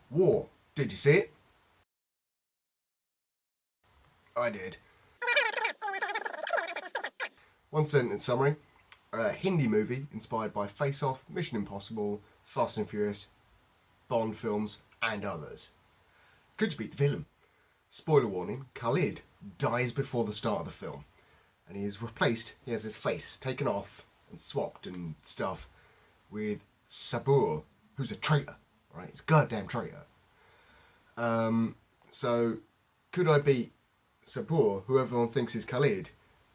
War. Did you see it? I did. One sentence summary. A Hindi movie inspired by Face Off, Mission Impossible, Fast and Furious, Bond films, and others. Good to beat the villain. Spoiler warning, Khalid dies before the start of the film. And he is replaced, he has his face taken off and swapped and stuff with Sabur, who's a traitor, right? He's a goddamn traitor. So could I beat Sabur, who everyone thinks is Khalid,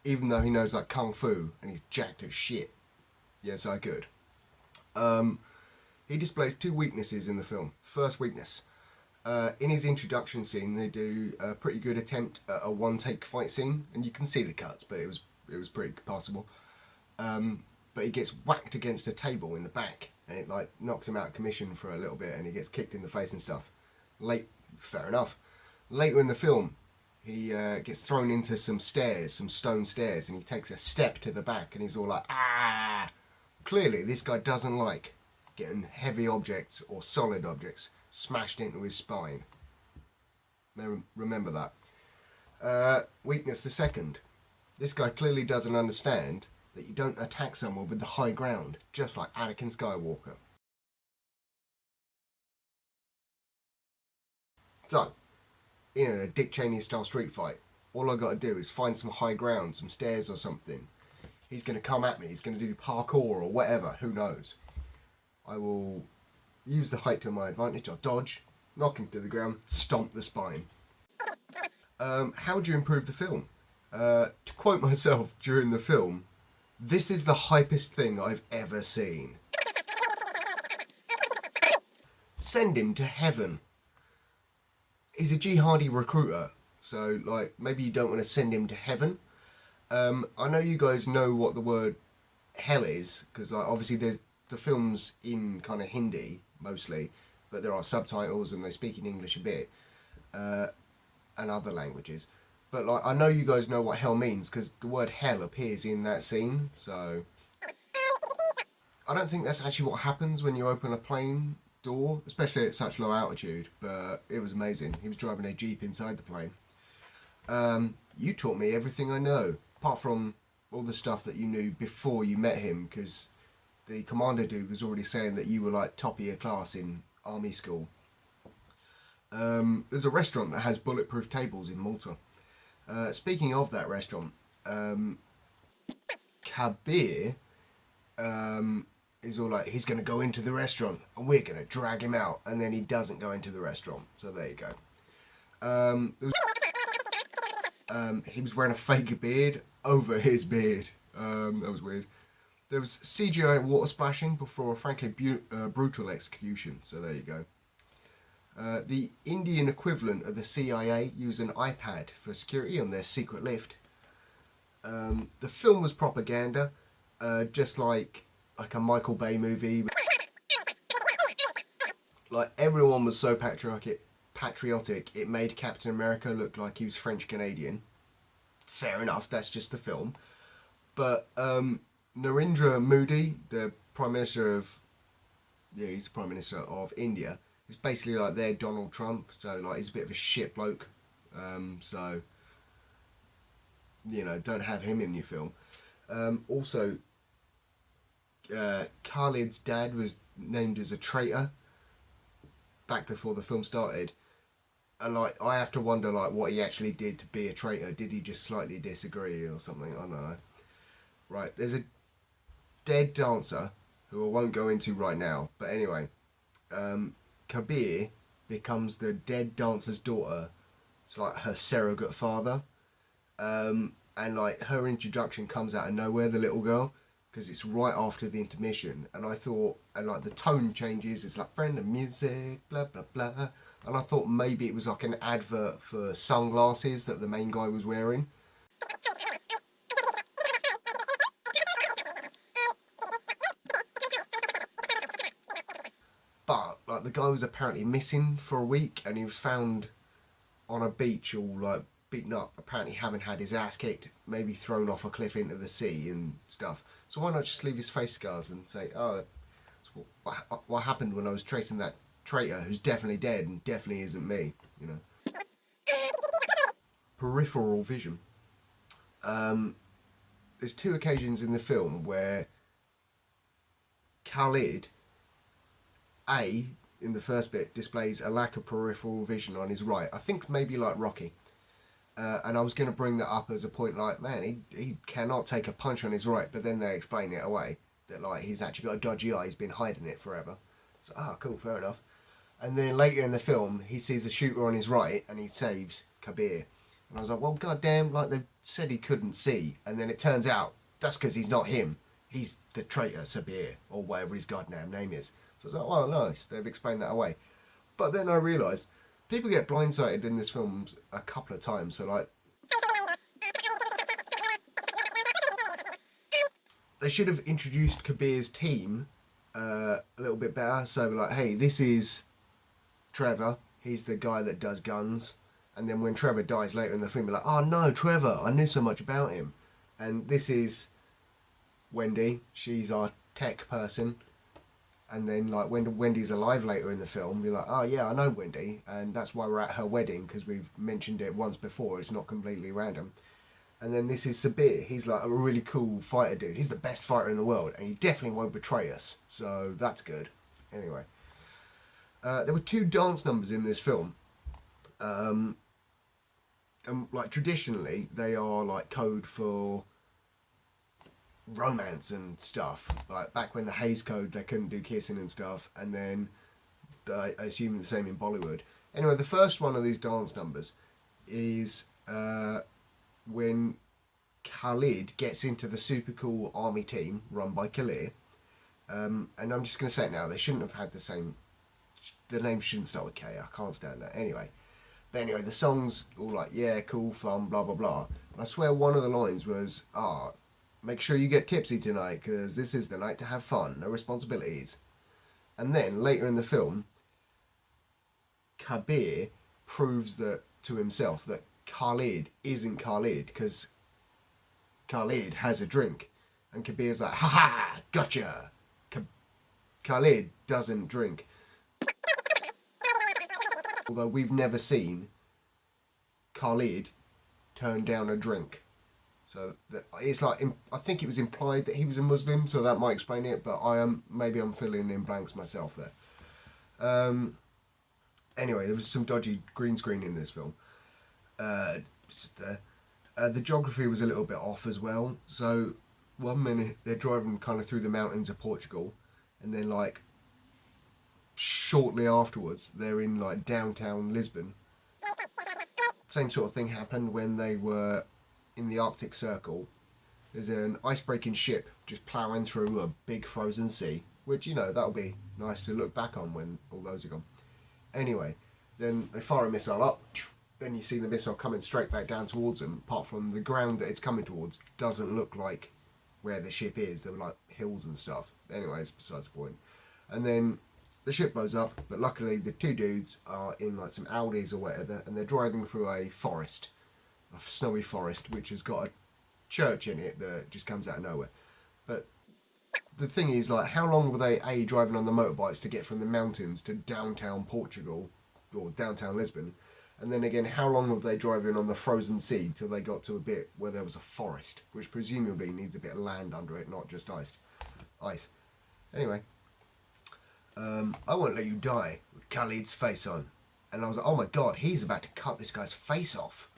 even though he knows like kung fu and he's jacked as shit? Yes, I could. He displays two weaknesses in the film. First weakness. In his introduction scene, they do a pretty good attempt at a one-take fight scene, and you can see the cuts, but it was pretty passable. But he gets whacked against a table in the back, and it like knocks him out of commission for a little bit, and he gets kicked in the face and stuff. Fair enough. Later in the film, he gets thrown into some stairs, some stone stairs, and he takes a step to the back, and he's all like, ah! Clearly, this guy doesn't like getting heavy objects or solid objects smashed into his spine. Remember that. Weakness the second. This guy clearly doesn't understand that you don't attack someone with the high ground, just like Anakin Skywalker. So, in a Dick Cheney style street fight, all I gotta do is find some high ground, some stairs or something. He's gonna come at me, he's gonna do parkour or whatever, who knows. I will use the height to my advantage, I'll dodge, knock him to the ground, stomp the spine. How would you improve the film? To quote myself during the film, this is the hypest thing I've ever seen. Send him to heaven. He's a jihadi recruiter, so like maybe you don't want to send him to heaven. I know you guys know what the word hell is, because like, obviously there's the film's in kind of Hindi mostly, but there are subtitles and they speak in English a bit, and other languages. But like I know you guys know what hell means because the word hell appears in that scene. So I don't think that's actually what happens when you open a plane door, especially at such low altitude. But it was amazing. He was driving a jeep inside the plane. You taught me everything I know, apart from all the stuff that you knew before you met him, because the commander dude was already saying that you were like top of your class in army school. There's a restaurant that has bulletproof tables in Malta. Speaking of that restaurant, Kabir is all like, he's going to go into the restaurant and we're going to drag him out. And then he doesn't go into the restaurant. So there you go. He was wearing a fake beard over his beard. That was weird. There was CGI water splashing before a frankly brutal execution. So there you go. The Indian equivalent of the CIA used an iPad for security on their secret lift. The film was propaganda, just like a Michael Bay movie. Like everyone was so patriotic, it made Captain America look like he was French Canadian. Fair enough, that's just the film. But Narendra Modi, the Prime Minister of, yeah, he's the Prime Minister of India. It's basically like their Donald Trump, so like he's a bit of a shit bloke. So you know, don't have him in your film. Also, Khalid's dad was named as a traitor back before the film started, and like I have to wonder like what he actually did to be a traitor. Did he just slightly disagree or something? I don't know. Right, there's a dead dancer who I won't go into right now, but anyway, Kabir becomes the dead dancer's daughter. It's like her surrogate father. And like her introduction comes out of nowhere, the little girl, because it's right after the intermission. And I thought, and like the tone changes, it's like friend of music, blah blah blah. And I thought maybe it was like an advert for sunglasses that the main guy was wearing. But like the guy was apparently missing for a week, and he was found on a beach all like beaten up, apparently having had his ass kicked, maybe thrown off a cliff into the sea and stuff. So why not just leave his face scars and say, oh, what happened when I was tracing that traitor who's definitely dead and definitely isn't me, you know. Peripheral vision. Um, there's two occasions in the film where Khalid, A, in the first bit, displays a lack of peripheral vision on his right. I think maybe like Rocky. And I was going to bring that up as a point, like, man, he cannot take a punch on his right, but then they explain it away that like he's actually got a dodgy eye, he's been hiding it forever. So cool, fair enough. And then later in the film, he sees a shooter on his right and he saves Kabir. And I was like, well, goddamn, like they said he couldn't see, and then it turns out that's because he's not him. He's the traitor Sabir or whatever his goddamn name is. So I was like, well, nice, they've explained that away. But then I realised people get blindsided in this film a couple of times. So like, they should have introduced Kabir's team a little bit better. So like, hey, this is Trevor. He's the guy that does guns. And then when Trevor dies later in the film, be like, oh no, Trevor, I knew so much about him. And this is Wendy. She's our tech person. And then like when Wendy's alive later in the film, you're like, oh yeah, I know Wendy, and that's why we're at her wedding because we've mentioned it once before. It's not completely random. And then this is Sabir. He's like a really cool fighter dude. He's the best fighter in the world, and he definitely won't betray us. So that's good. Anyway, there were two dance numbers in this film. Um, and like traditionally, they are like code for romance and stuff. Like back when the Hays Code, they couldn't do kissing and stuff, and then I assume the same in Bollywood. Anyway, the first one of these dance numbers is when Khalid gets into the super cool army team run by Khalid. And I'm just going to say it now, they shouldn't have had the same. The name shouldn't start with K. I can't stand that. Anyway. But anyway, the song's all like, yeah, cool, fun, blah, blah, blah. And I swear one of the lines was, make sure you get tipsy tonight, because this is the night to have fun, no responsibilities. And then, later in the film, Kabir proves that to himself that Khalid isn't Khalid, because Khalid has a drink. And Kabir's like, ha ha, gotcha. Khalid doesn't drink. Although we've never seen Khalid turn down a drink. So it's like I think it was implied that he was a Muslim, so that might explain it. But maybe I'm filling in blanks myself there. Anyway, there was some dodgy green screen in this film. Uh, the geography was a little bit off as well. So one minute they're driving kind of through the mountains of Portugal, and then like shortly afterwards they're in like downtown Lisbon. Same sort of thing happened when they were in the Arctic Circle. There's an ice-breaking ship just ploughing through a big frozen sea, which, you know, that'll be nice to look back on when all those are gone. Anyway, then they fire a missile up, then you see the missile coming straight back down towards them, apart from the ground that it's coming towards doesn't look like where the ship is. There were like hills and stuff. Anyways, besides the point. And then the ship blows up, but luckily the two dudes are in like some Audis or whatever, and they're driving through a forest, a snowy forest, which has got a church in it that just comes out of nowhere. But the thing is, like, how long were they driving on the motorbikes to get from the mountains to downtown Portugal or downtown Lisbon? And then again, how long were they driving on the frozen sea till they got to a bit where there was a forest, which presumably needs a bit of land under it, not just ice. Anyway, I won't let you die with Khalid's face on. And I was like, oh my god, he's about to cut this guy's face off.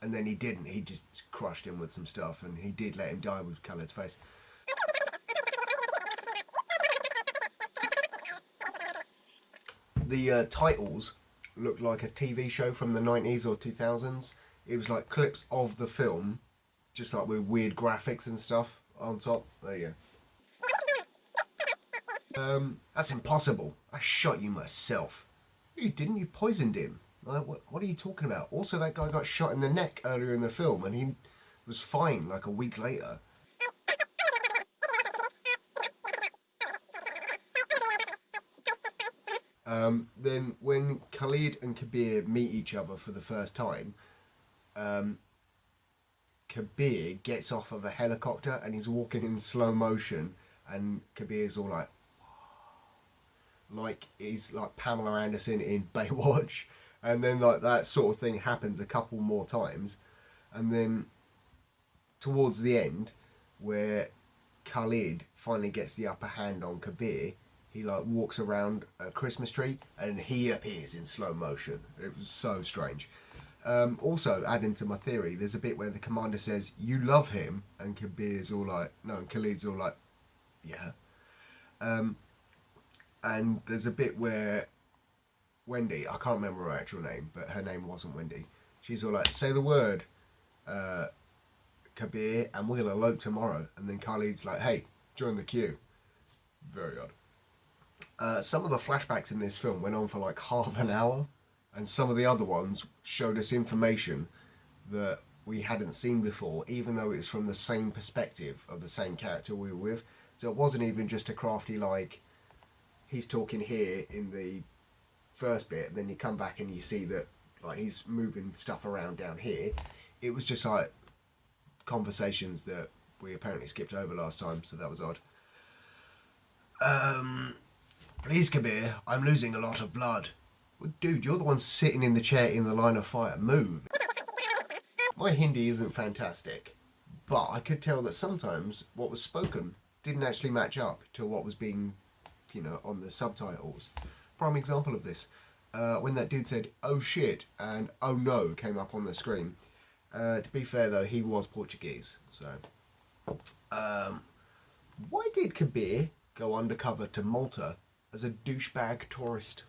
And then he didn't. He just crushed him with some stuff, and he did let him die with Khalid's face. The titles looked like a TV show from the 90s or 2000s. It was like clips of the film, just like with weird graphics and stuff on top. There you go. That's impossible. I shot you myself. You didn't. You poisoned him. Like, what are you talking about? Also, that guy got shot in the neck earlier in the film, and he was fine like a week later. Then when Khalid and Kabir meet each other for the first time, Kabir gets off of a helicopter and he's walking in slow motion, and Kabir's all like he's like Pamela Anderson in Baywatch, and then like that sort of thing happens a couple more times, and then towards the end, where Khalid finally gets the upper hand on Kabir, he like walks around a Christmas tree and he appears in slow motion. It was so strange. Also, adding to my theory, there's a bit where the commander says, "You love him," and Kabir's all like, no, and Khalid's all like, "Yeah." Um, and there's a bit where Wendy, I can't remember her actual name, but her name wasn't Wendy. She's all like, "Say the word, uh, Kabir, and we'll elope tomorrow." And then Khalid's like, "Hey, join the queue." Very odd. Some of the flashbacks in this film went on for like half an hour, and some of the other ones showed us information that we hadn't seen before, even though it was from the same perspective of the same character we were with. So it wasn't even just a crafty, like, he's talking here in the first bit, and then you come back and you see that like he's moving stuff around down here. It was just like conversations that we apparently skipped over last time, so that was odd. Um, Please, Kabir, I'm losing a lot of blood. Well, dude, you're the one sitting in the chair in the line of fire. Move. My Hindi isn't fantastic, but I could tell that sometimes what was spoken didn't actually match up to what was being, on the subtitles. Prime example of this, when that dude said, "Oh shit," and "Oh no" came up on the screen. To be fair though, he was Portuguese, so. Um, why did Kabir go undercover to Malta as a douchebag tourist?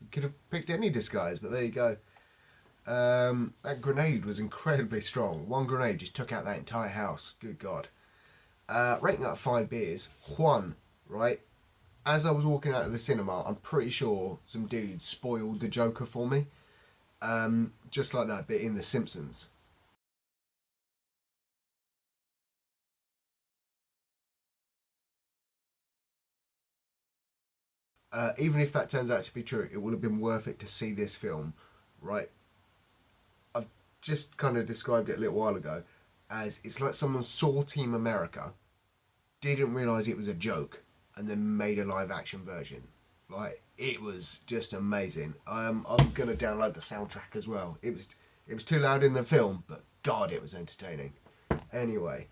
He could have picked any disguise, but there you go. That grenade was incredibly strong. One grenade just took out that entire house. Good God. Rating out of 5 beers, Juan, right? As I was walking out of the cinema, I'm pretty sure some dudes spoiled the Joker for me. Just like that bit in The Simpsons. Even if that turns out to be true, it would have been worth it to see this film, right? I've just kind of described it a little while ago as it's like someone saw Team America, didn't realise it was a joke, and then made a live action version. Like it was just amazing. I'm gonna download the soundtrack as well. It was too loud in the film, but God, it was entertaining. Anyway,